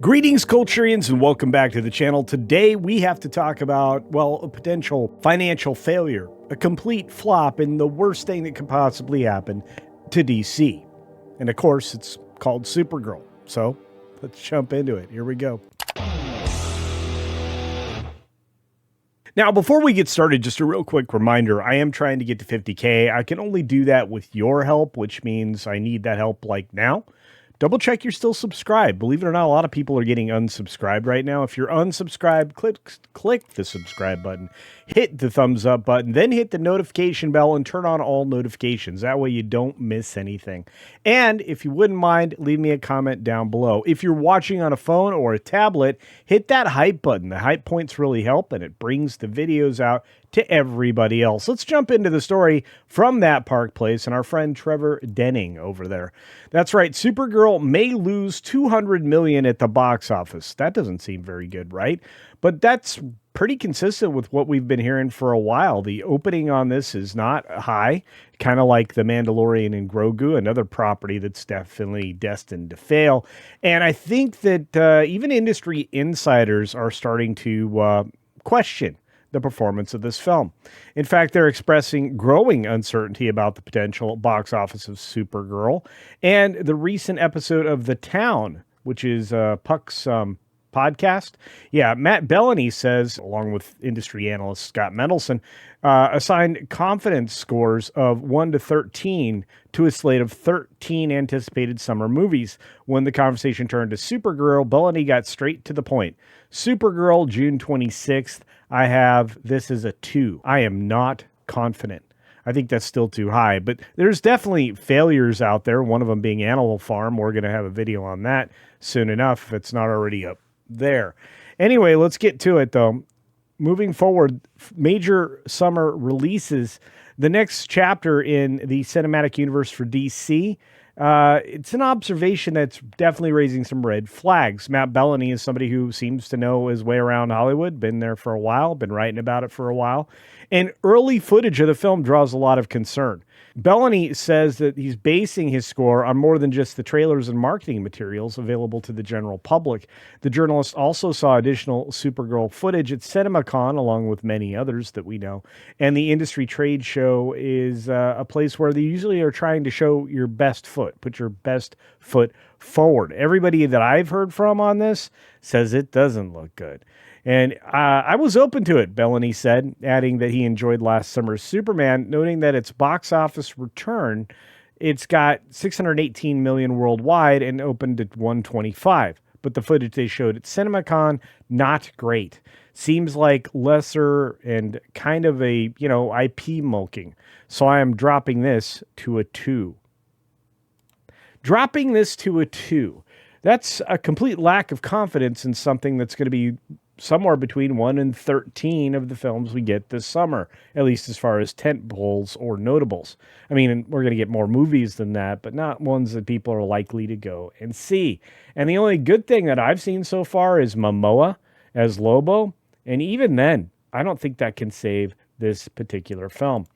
Greetings, Culturians, and welcome back to the channel. Today, we have to talk about, well, a potential financial failure, a complete flop, and the worst thing that could possibly happen to DC. And of course, it's called Supergirl. So, let's jump into it. Here we go. Now, before we get started, just a real quick reminder, I am trying to get to 50K. I can only do that with your help, which means I need that help like now. Double check you're still subscribed. Believe it or not, a lot of people are getting unsubscribed right now. If you're unsubscribed, click the subscribe button, hit the thumbs up button, then hit the notification bell and turn on all notifications. That way you don't miss anything. And if you wouldn't mind, leave me a comment down below. If you're watching on a phone or a tablet, hit that hype button. The hype points really help and it brings the videos out to everybody else. Let's jump into the story from that Park Place and our friend Trevor Denning over there. That's right, Supergirl may lose $200 million at the box office. That doesn't seem very good, right? But that's pretty consistent with what we've been hearing for a while. The opening on this is not high, kind of like The Mandalorian and Grogu, another property that's definitely destined to fail. And I think that even industry insiders are starting to question the performance of this film. In fact, they're expressing growing uncertainty about the potential box office of Supergirl. And the recent episode of The Town, which is Puck's podcast. Yeah, Matt Belloni says, along with industry analyst Scott Mendelson, assigned confidence scores of 1 to 13 to a slate of 13 anticipated summer movies. When the conversation turned to Supergirl, Belloni got straight to the point. Supergirl, June 26th. I have this as a 2. I am not confident. I think that's still too high, but there's definitely failures out there, one of them being Animal Farm. We're going to have a video on that soon enough if it's not already up there. Anyway, let's get to it, though. Moving forward, major summer releases. The next chapter in the cinematic universe for DC, it's an observation that's definitely raising some red flags. Matt Belloni is somebody who seems to know his way around Hollywood, been there for a while, been writing about it for a while, and early footage of the film draws a lot of concern. Belloni says that he's basing his score on more than just the trailers and marketing materials available to the general public. The journalist also saw additional Supergirl footage at CinemaCon, along with many others that we know. And the industry trade show is a place where they usually are trying to show your best foot, put your best foot forward. Everybody that I've heard from on this says it doesn't look good. And I was open to it, Belloni said, adding that he enjoyed last summer's Superman, noting that its box office return, it's got $618 million worldwide and opened at $125. But the footage they showed at CinemaCon, not great. Seems like lesser and kind of a, IP milking. So I am dropping this to a 2. Dropping this to a 2. That's a complete lack of confidence in something that's going to be somewhere between 1 and 13 of the films we get this summer, at least as far as tentpoles or notables. I mean, we're going to get more movies than that, but not ones that people are likely to go and see. And the only good thing that I've seen so far is Momoa as Lobo, and even then, I don't think that can save this particular film.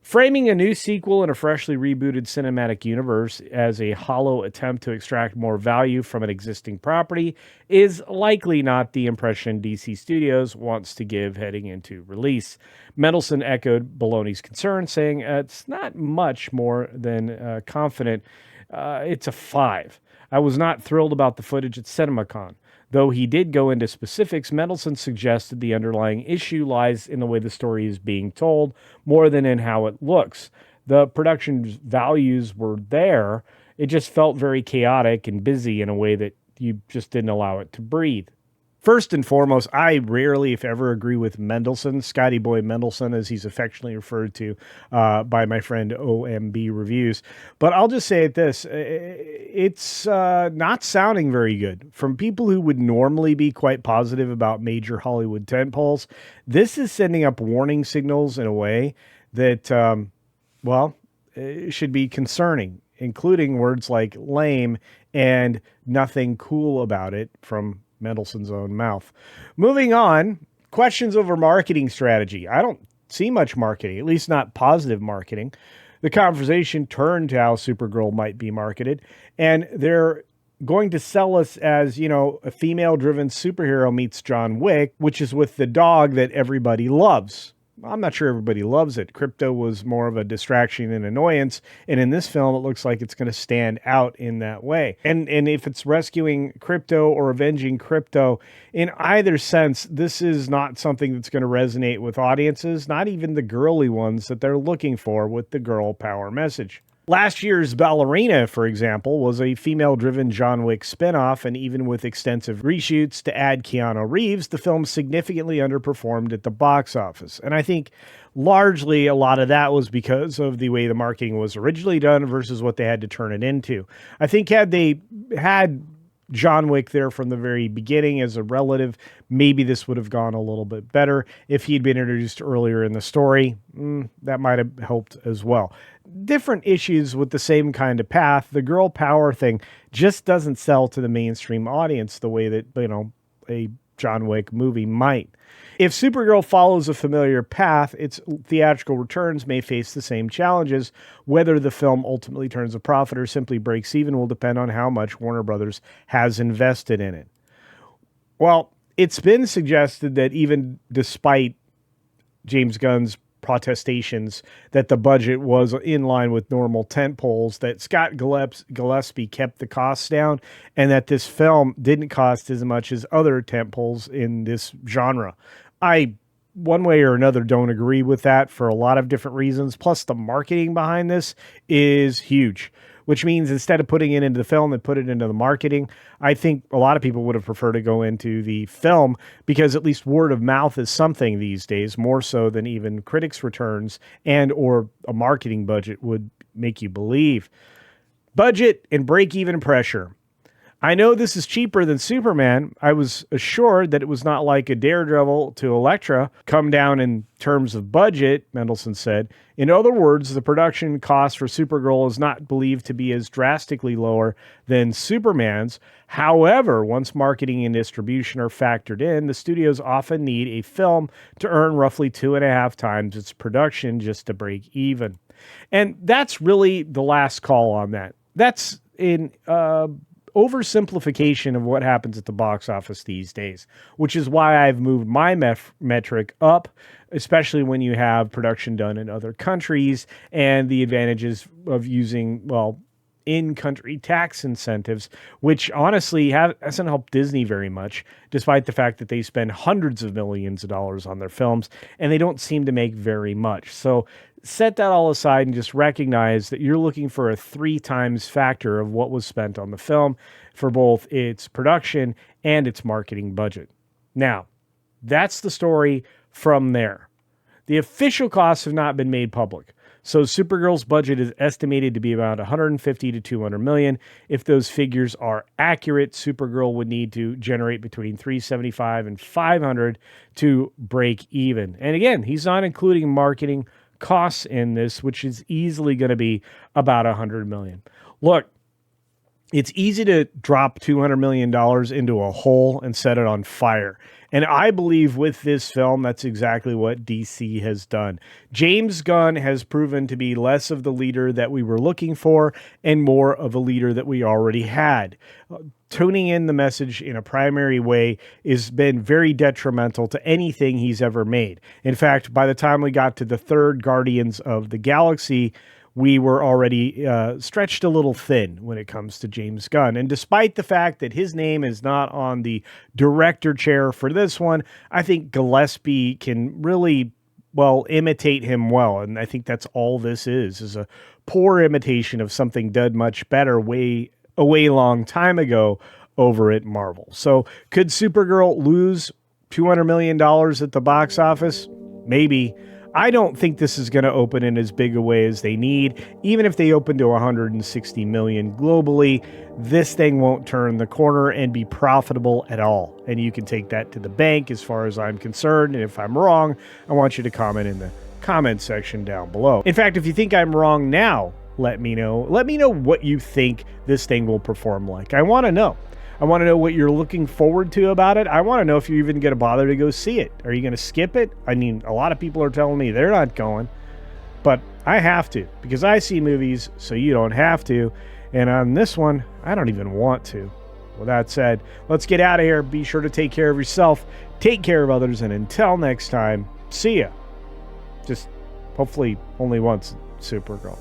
Framing a new sequel in a freshly rebooted cinematic universe as a hollow attempt to extract more value from an existing property is likely not the impression DC Studios wants to give heading into release. Mendelson echoed Belloni's concern, saying it's not much more than confident. It's a 5. I was not thrilled about the footage at CinemaCon. Though he did go into specifics, Mendelson suggested the underlying issue lies in the way the story is being told more than in how it looks. The production values were there. It just felt very chaotic and busy in a way that you just didn't allow it to breathe. First and foremost, I rarely, if ever, agree with Mendelson, Scotty Boy Mendelson, as he's affectionately referred to by my friend OMB Reviews. But I'll just say it this, it's not sounding very good. From people who would normally be quite positive about major Hollywood tentpoles, this is sending up warning signals in a way that, it should be concerning, including words like lame and nothing cool about it from Mendelson's own mouth. Moving on, questions over marketing strategy. I don't see much marketing, at least not positive marketing. The conversation turned to how Supergirl might be marketed, and there going to sell us as, a female-driven superhero meets John Wick, which is with the dog that everybody loves. I'm not sure everybody loves it. Crypto was more of a distraction and annoyance, and in this film, it looks like it's going to stand out in that way. And if it's rescuing Crypto or avenging Crypto, in either sense, this is not something that's going to resonate with audiences, not even the girly ones that they're looking for with the girl power message. Last year's Ballerina, for example, was a female-driven John Wick spinoff, and even with extensive reshoots to add Keanu Reeves, the film significantly underperformed at the box office. And I think largely a lot of that was because of the way the marketing was originally done versus what they had to turn it into. I think had they had John Wick there from the very beginning as a relative, maybe this would have gone a little bit better. If he'd been introduced earlier in the story, that might have helped as well. Different issues with the same kind of path. The girl power thing just doesn't sell to the mainstream audience the way that, a John Wick movie might. If Supergirl follows a familiar path, its theatrical returns may face the same challenges. Whether the film ultimately turns a profit or simply breaks even will depend on how much Warner Brothers has invested in it. Well, it's been suggested that even despite James Gunn's protestations that the budget was in line with normal tentpoles, that Scott Gillespie kept the costs down, and that this film didn't cost as much as other tentpoles in this genre. I, one way or another, don't agree with that for a lot of different reasons. Plus, the marketing behind this is huge, which means instead of putting it into the film and put it into the marketing, I think a lot of people would have preferred to go into the film because at least word of mouth is something these days, more so than even critics' returns and or a marketing budget would make you believe. Budget and break-even pressure. I know this is cheaper than Superman. I was assured that it was not like a Daredevil to Elektra come down in terms of budget, Mendelsohn said. In other words, the production cost for Supergirl is not believed to be as drastically lower than Superman's. However, once marketing and distribution are factored in, the studios often need a film to earn roughly 2.5 times its production just to break even. And that's really the last call on that. That's in oversimplification of what happens at the box office these days, which is why I've moved my metric up, especially when you have production done in other countries and the advantages of using, in-country tax incentives, which honestly hasn't helped Disney very much, despite the fact that they spend hundreds of millions of dollars on their films, and they don't seem to make very much. So set that all aside and just recognize that you're looking for a 3 times factor of what was spent on the film for both its production and its marketing budget. Now, that's the story from there. The official costs have not been made public. So Supergirl's budget is estimated to be about 150 to 200 million. If those figures are accurate, Supergirl would need to generate between 375 and 500 to break even. And again, he's not including marketing costs in this, which is easily going to be about 100 million. Look, it's easy to drop $200 million into a hole and set it on fire. And I believe with this film, that's exactly what DC has done. James Gunn has proven to be less of the leader that we were looking for and more of a leader that we already had. Tuning in the message in a primary way has been very detrimental to anything he's ever made. In fact, by the time we got to the third Guardians of the Galaxy, we were already stretched a little thin when it comes to James Gunn. And despite the fact that his name is not on the director chair for this one, I think Gillespie can really, imitate him well. And I think that's all this is a poor imitation of something done much better a way long time ago over at Marvel. So could Supergirl lose $200 million at the box office? Maybe. I don't think this is going to open in as big a way as they need. Even if they open to 160 million globally, this thing won't turn the corner and be profitable at all. And you can take that to the bank as far as I'm concerned. And if I'm wrong, I want you to comment in the comment section down below. In fact, if you think I'm wrong now, let me know. Let me know what you think this thing will perform like. I want to know. I want to know what you're looking forward to about it. I want to know if you're even going to bother to go see it. Are you going to skip it? I mean, a lot of people are telling me they're not going, but I have to because I see movies, so you don't have to. And on this one, I don't even want to. with that said, let's get out of here. Be sure to take care of yourself, take care of others, and until next time, see ya. Just hopefully only once, Supergirl.